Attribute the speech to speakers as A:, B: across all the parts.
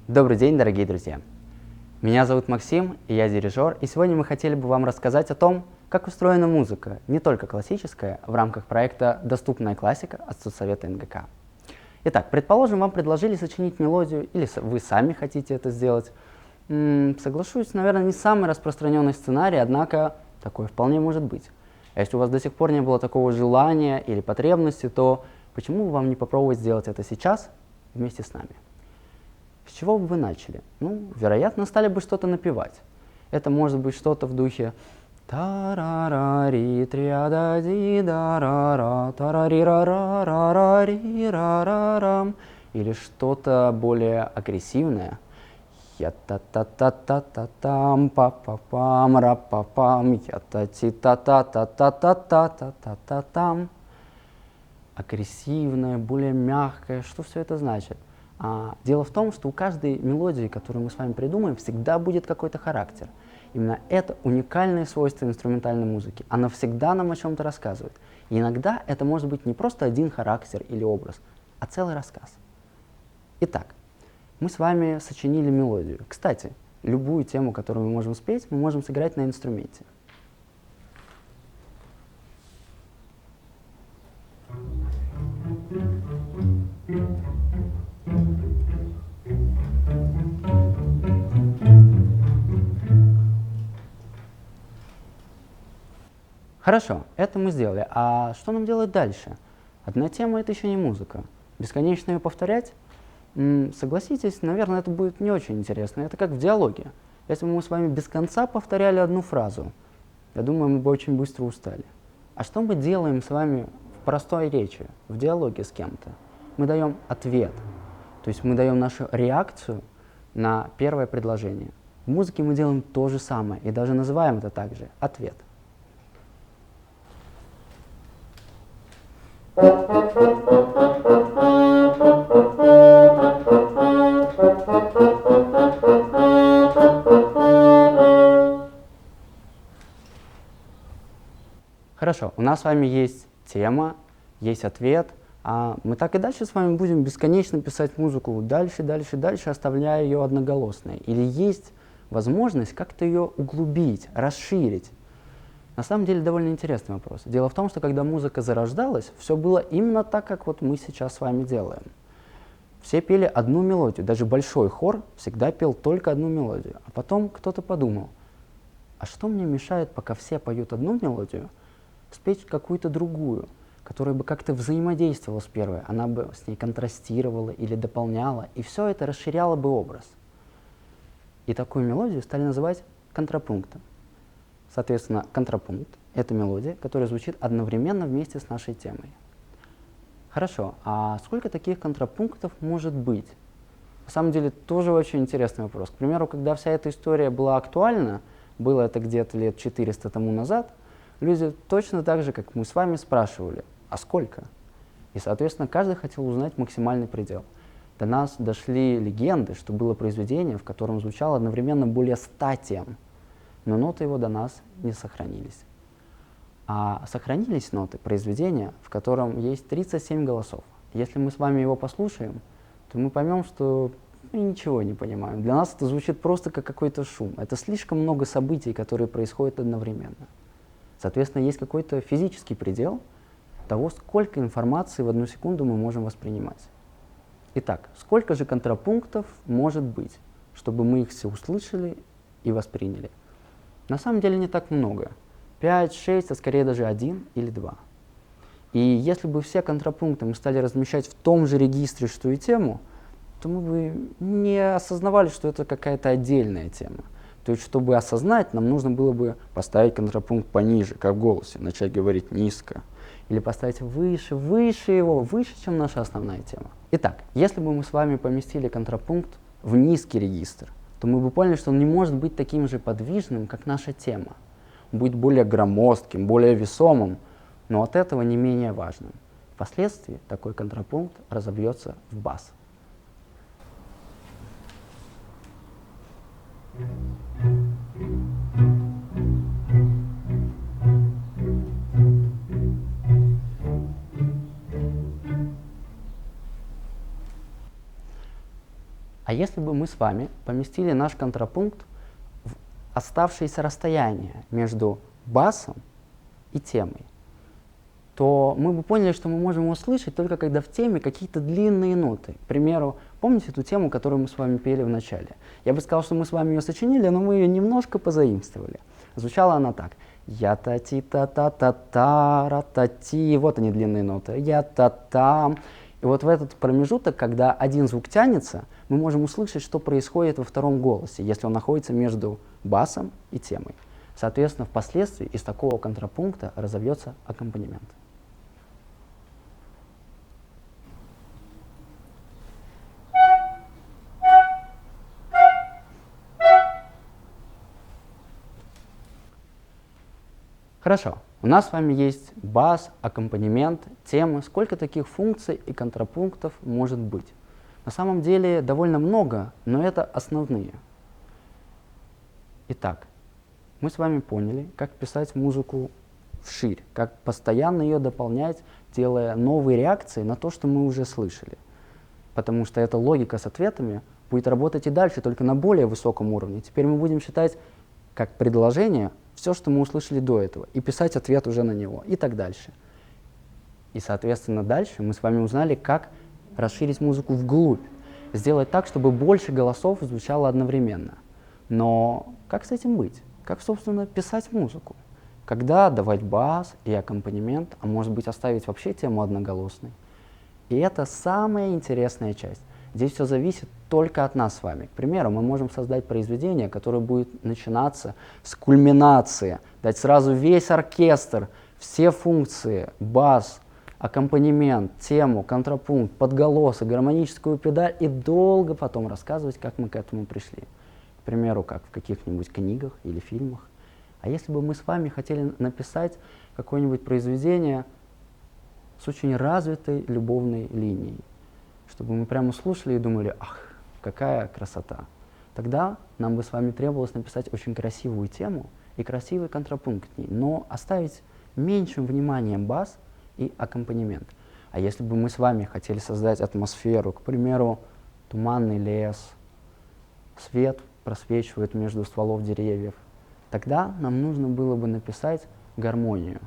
A: Добрый день, дорогие друзья! Меня зовут Максим, и я дирижер, и сегодня мы хотели бы вам рассказать о том, как устроена музыка, не только классическая, в рамках проекта «Доступная классика» от Студсовета НГК. Итак, предположим, вам предложили сочинить мелодию, или вы сами хотите это сделать. Соглашусь, наверное, не самый распространенный сценарий, однако такое вполне может быть. А если у вас до сих пор не было такого желания или потребности, то почему бы вам не попробовать сделать это сейчас вместе с нами? С чего бы вы начали? Вероятно, стали бы что-то напевать. Это может быть что-то в духе та-ра-ра-ри, триада-ди-да-ра-ра, та-ра-ри-ра-ра-ра-ри-ра-ра-рам, или что-то более агрессивное. Я-та-та-та-та-та-там, па-па-пам, ра-па-пам, я-та-ти-та-та-та-та-та-та-та-та-там. Агрессивное, более мягкое. Что все это значит? Дело в том, что у каждой мелодии, которую мы с вами придумаем, всегда будет какой-то характер. Именно это уникальное свойство инструментальной музыки. Она всегда нам о чем-то рассказывает. И иногда это может быть не просто один характер или образ, а целый рассказ. Итак, мы с вами сочинили мелодию. Кстати, любую тему, которую мы можем спеть, мы можем сыграть на инструменте. Хорошо, это мы сделали. А что нам делать дальше? Одна тема — это еще не музыка. Бесконечно ее повторять? Согласитесь, наверное, это будет не очень интересно. Это как в диалоге. Если бы мы с вами без конца повторяли одну фразу, я думаю, мы бы очень быстро устали. А что мы делаем с вами в простой речи, в диалоге с кем-то? Мы даем ответ. То есть мы даем нашу реакцию на первое предложение. В музыке мы делаем то же самое и даже называем это также ответ. Хорошо, у нас с вами есть тема, есть ответ, а мы так и дальше с вами будем бесконечно писать музыку, дальше, оставляя ее одноголосной. Или есть возможность как-то ее углубить, расширить? На самом деле довольно интересный вопрос. Дело в том, что когда музыка зарождалась, все было именно так, как вот мы сейчас с вами делаем. Все пели одну мелодию, даже большой хор всегда пел только одну мелодию. А потом кто-то подумал, а что мне мешает, пока все поют одну мелодию, спеть какую-то другую, которая бы как-то взаимодействовала с первой, она бы с ней контрастировала или дополняла, и все это расширяло бы образ. И такую мелодию стали называть контрапунктом. Соответственно, контрапункт — это мелодия, которая звучит одновременно вместе с нашей темой. Хорошо, а сколько таких контрапунктов может быть? На самом деле, тоже очень интересный вопрос. К примеру, когда вся эта история была актуальна, было это где-то лет 400 тому назад, люди точно так же, как мы с вами, спрашивали, а сколько? И, соответственно, каждый хотел узнать максимальный предел. До нас дошли легенды, что было произведение, в котором звучало одновременно более 100 тем, но ноты его до нас не сохранились. А сохранились ноты произведения, в котором есть 37 голосов. Если мы с вами его послушаем, то мы поймем, что мы ничего не понимаем. Для нас это звучит просто как какой-то шум. Это слишком много событий, которые происходят одновременно. Соответственно, есть какой-то физический предел того, сколько информации в одну секунду мы можем воспринимать. Итак, сколько же контрапунктов может быть, чтобы мы их все услышали и восприняли? На самом деле не так много. 5, 6, а скорее даже 1 или 2. И если бы все контрапункты мы стали размещать в том же регистре, что и тему, то мы бы не осознавали, что это какая-то отдельная тема. То есть, чтобы осознать, нам нужно было бы поставить контрапункт пониже, как в голосе, начать говорить низко. Или поставить выше его, выше, чем наша основная тема. Итак, если бы мы с вами поместили контрапункт в низкий регистр, то мы бы поняли, что он не может быть таким же подвижным, как наша тема. Он будет более громоздким, более весомым, но от этого не менее важным. Впоследствии такой контрапункт разобьется в бас. А если бы мы с вами поместили наш контрапункт в оставшееся расстояние между басом и темой, то мы бы поняли, что мы можем его слышать только когда в теме какие-то длинные ноты. К примеру, помните ту тему, которую мы с вами пели в начале? Я бы сказал, что мы с вами ее сочинили, но мы ее немножко позаимствовали. Звучала она так. Я-та-ти-та-та-та-та-ра-та-ти. Вот они длинные ноты. Я-та-там. И вот в этот промежуток, когда один звук тянется, мы можем услышать, что происходит во втором голосе, если он находится между басом и темой. Соответственно, впоследствии из такого контрапункта разовьется аккомпанемент. Хорошо, у нас с вами есть бас, аккомпанемент, темы. Сколько таких функций и контрапунктов может быть? На самом деле довольно много, но это основные. Итак, мы с вами поняли, как писать музыку вширь, как постоянно ее дополнять, делая новые реакции на то, что мы уже слышали. Потому что эта логика с ответами будет работать и дальше, только на более высоком уровне. Теперь мы будем считать как предложение все, что мы услышали до этого, и писать ответ уже на него, и так дальше. И, соответственно, дальше мы с вами узнали, как расширить музыку вглубь, сделать так, чтобы больше голосов звучало одновременно. Но как с этим быть? Как, собственно, писать музыку? Когда давать бас и аккомпанемент, а может быть оставить вообще тему одноголосной? И это самая интересная часть. Здесь все зависит только от нас с вами. К примеру, мы можем создать произведение, которое будет начинаться с кульминации, дать сразу весь оркестр, все функции, бас, аккомпанемент, тему, контрапункт, подголосок, гармоническую педаль и долго потом рассказывать, как мы к этому пришли. К примеру, как в каких-нибудь книгах или фильмах. А если бы мы с вами хотели написать какое-нибудь произведение с очень развитой любовной линией, чтобы мы прямо слушали и думали, ах, какая красота. Тогда нам бы с вами требовалось написать очень красивую тему и красивый контрапункт к ней, но оставить меньшим вниманием бас и аккомпанемент. А если бы мы с вами хотели создать атмосферу, к примеру, туманный лес, свет просвечивает между стволов деревьев, тогда нам нужно было бы написать гармонию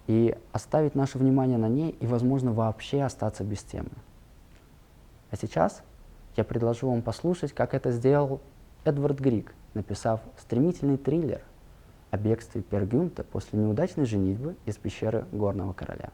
A: и оставить наше внимание на ней и, возможно, вообще остаться без темы. А сейчас я предложу вам послушать, как это сделал Эдвард Григ, написав стремительный триллер о бегстве Пер Гюнта после неудачной женитьбы из пещеры Горного Короля.